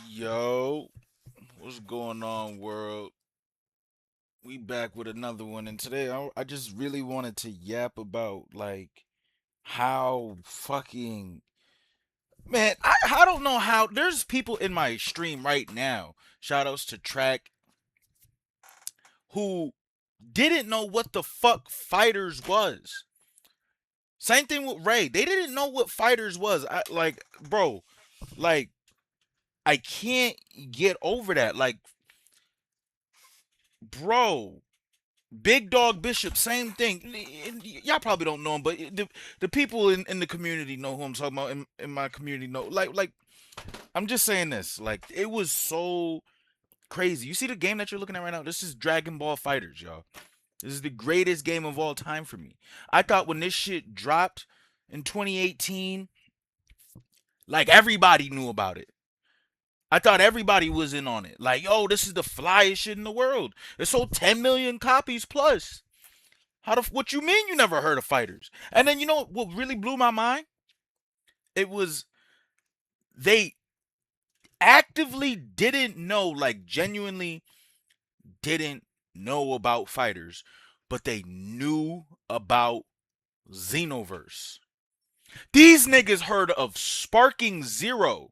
Yo, what's going on, world? We back with another one, and today I just really wanted to yap about how fucking man. I don't know how there's people in my stream right now. Shout outs to Track who didn't know what the fuck fighters was. Same thing with Ray. They didn't know what fighters was. Bro, like I can't get over that. Bro, Big Dog Bishop, same thing. Y'all probably don't know him, but the people in the community know who I'm talking about. In my community know. I'm just saying this. Like, it was so crazy. You see the game that you're looking at right now? This is Dragon Ball Fighters, y'all. This is the greatest game of all time for me. I thought when this shit dropped in 2018, like everybody knew about it. I thought everybody was in on it. Like, yo, this is the flyest shit in the world. It sold 10 million copies plus. What you mean you never heard of fighters? And then you know what really blew my mind? It was they actively didn't know, like genuinely didn't know about fighters, but they knew about Xenoverse. These niggas heard of Sparking Zero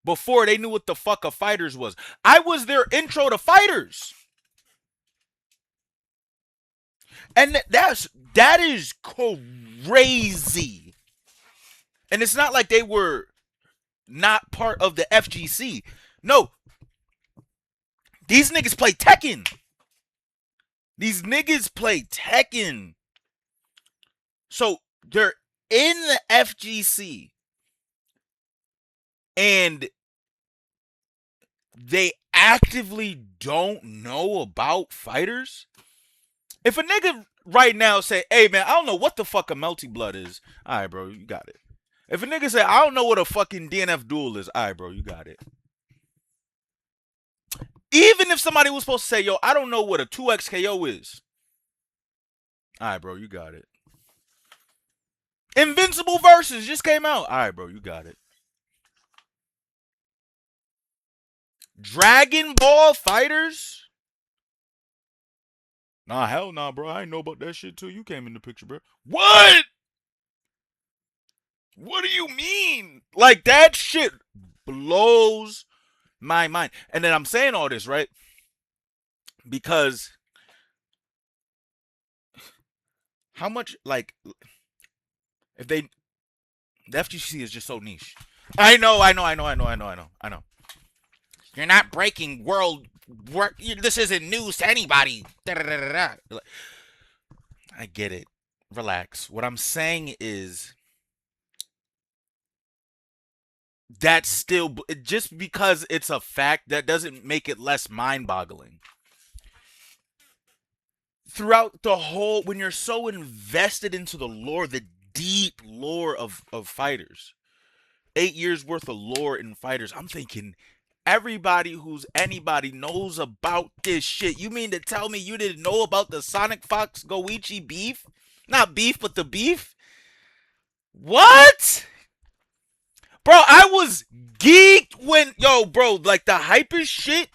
before they knew what the fuck a fighters was. I was their intro to fighters. And that is crazy. And it's not like they were not part of the FGC. No. These niggas play Tekken. These niggas play Tekken. So they're in the FGC. And they actively don't know about fighters. If a nigga right now say, hey man, I don't know what the fuck a Melty Blood is. Alright, bro, you got it. If a nigga say, I don't know what a fucking DNF duel is. Alright, bro, you got it. Even if somebody was supposed to say, yo, I don't know what a 2XKO is. Alright, bro, you got it. Invincible Versus just came out. Alright, bro, you got it. Dragon Ball Fighters? Nah, hell nah, bro. I ain't know about that shit too. You came in the picture, bro. What? What do you mean? Like, that shit blows my mind. And then I'm saying all this, right? Because how much, like, if they, the FGC is just so niche. I know. You're not breaking world. This isn't news to anybody. I get it. Relax. What I'm saying is that's still just because it's a fact that doesn't make it less mind-boggling. Throughout the whole, when you're so invested into the lore, the deep lore of fighters, 8 years worth of lore in fighters, I'm thinking everybody who's anybody knows about this shit. You mean to tell me you didn't know about the Sonic Fox Goichi beef? Not beef, but the beef? What? Bro, I was geeked when, yo, bro, like the hypest shit.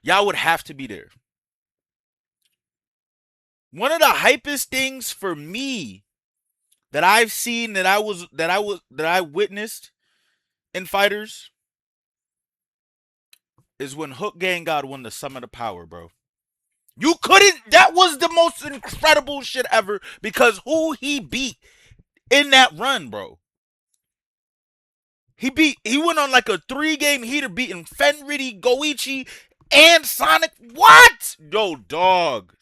Y'all would have to be there. One of the hypest things for me that I've seen that I witnessed in fighters is when Hook Gang God won the Summit of Power, bro. You couldn't. That was the most incredible shit ever because who he beat in that run, bro. He went on like a 3-game heater beating Fenridi, Goichi, and Sonic. What? Yo, dog.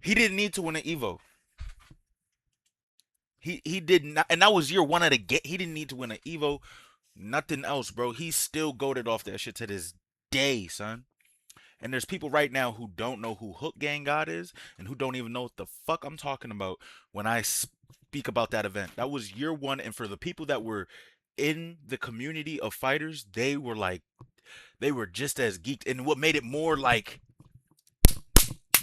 He didn't need to win an Evo. He did not, and that was year one of the game. He didn't need to win an Evo, nothing else, bro. He's still goated off that shit to this day, son. And there's people right now who don't know who Hook Gang God is and who don't even know what the fuck I'm talking about when I speak about that event. That was year one, and for the people that were in the community of fighters, they were just as geeked. And what made it more like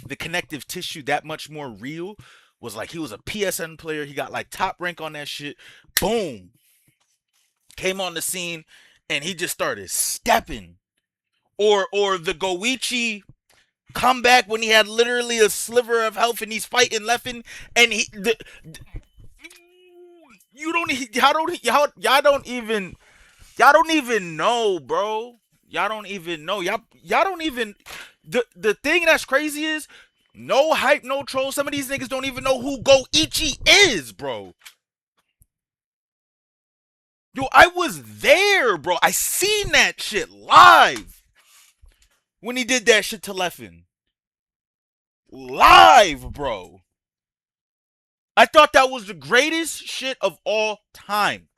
the connective tissue that much more real was like he was a PSN player. He got like top rank on that shit. boom, came on the scene, and he just started stepping. Or the Goichi comeback when he had literally a sliver of health and he's fighting Leffen, and you don't y'all don't even know, bro. Y'all don't even know. Y'all don't even the thing that's crazy is no hype, no troll. Some of these niggas don't even know who Goichi is, bro. Yo, I was there, bro. I seen that shit live when he did that shit to Leffen. Live, bro. I thought that was the greatest shit of all time.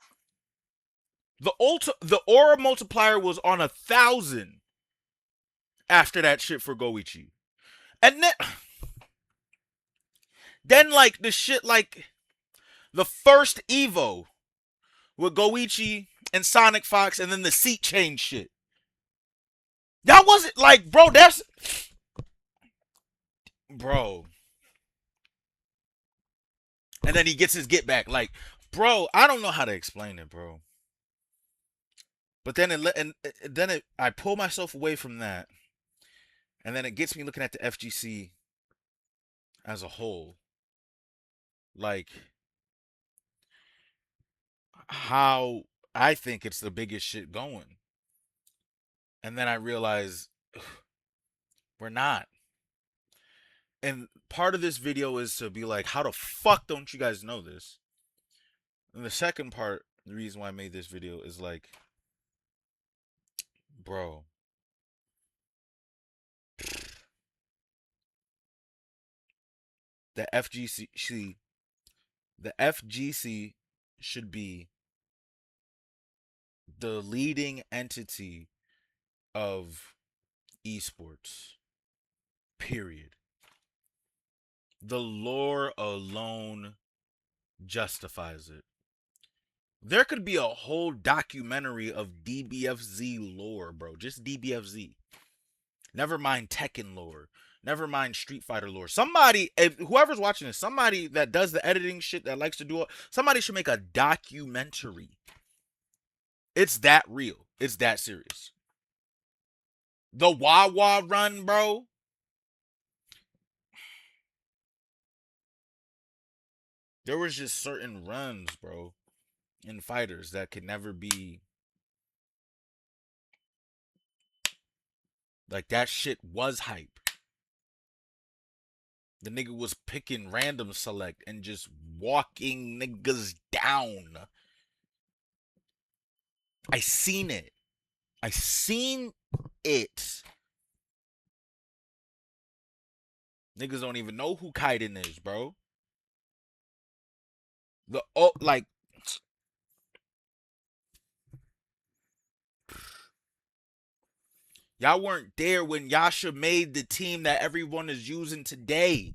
The aura multiplier was on 1,000 after that shit for Goichi. And then like the shit like the first Evo with Goichi and Sonic Fox and then the seat change shit. That wasn't like, bro, that's bro. And then he gets his get back. Like, bro, I don't know how to explain it, bro. But then I pull myself away from that, and then it gets me looking at the FGC as a whole, like how I think it's the biggest shit going, and then I realize we're not. And part of this video is to be like, how the fuck don't you guys know this? And the second part, the reason why I made this video is like, bro, the FGC, the FGC should be the leading entity of esports. Period. The lore alone justifies it. There could be a whole documentary of DBFZ lore, bro. Just DBFZ. Never mind Tekken lore. Never mind Street Fighter lore. Somebody, whoever's watching this, somebody that does the editing shit, that likes to do it, somebody should make a documentary. It's that real. It's that serious. The Wawa run, bro. There was just certain runs, bro, in fighters that could never be. Like, that shit was hype. The nigga was picking random select and just walking niggas down. I seen it. I seen it. Niggas don't even know who Kaiden is, bro. Like, y'all weren't there when Yasha made the team that everyone is using today.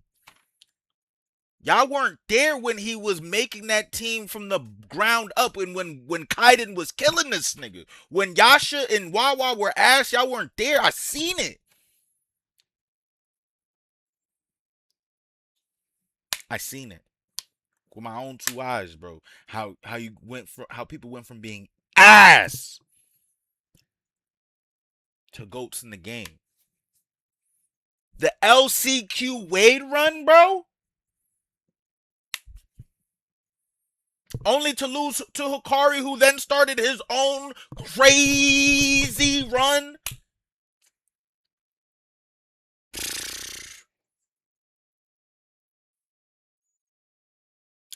Y'all weren't there when he was making that team from the ground up, and when Kaiden was killing this nigga. When Yasha and Wawa were ass, y'all weren't there. I seen it. I seen it with my own two eyes, bro. How people went from being ass to goats in the game. The LCQ Wade run, bro. Only to lose to Hikari, who then started his own crazy run.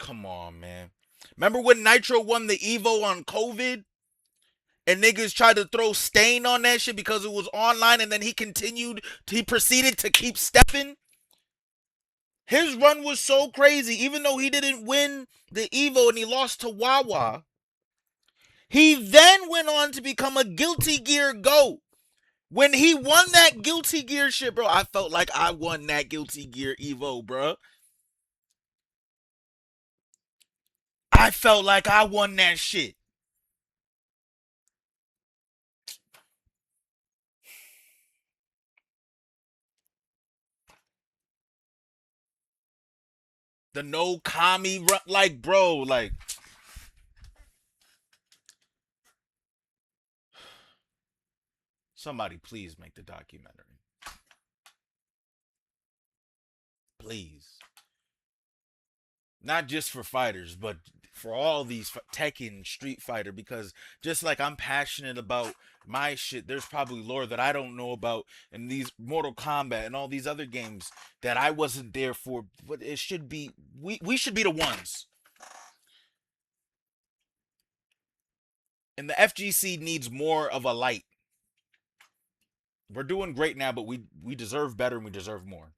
Come on, man. Remember when Nitro won the Evo on COVID? And niggas tried to throw stain on that shit because it was online, and then he proceeded to keep stepping. His run was so crazy, even though he didn't win the Evo and he lost to Wawa. He then went on to become a Guilty Gear GOAT. When he won that Guilty Gear shit, bro, I felt like I won that Guilty Gear Evo, bro. I felt like I won that shit. The no Kami run, like, bro, like, Somebody please make the documentary. Please. Not just for fighters, but for all these Tekken, Street Fighter, because just like I'm passionate about my shit, there's probably lore that I don't know about, and these Mortal Kombat and all these other games that I wasn't there for. But it should be we should be the ones, and the FGC needs more of a light. We're doing great now, but we deserve better and we deserve more.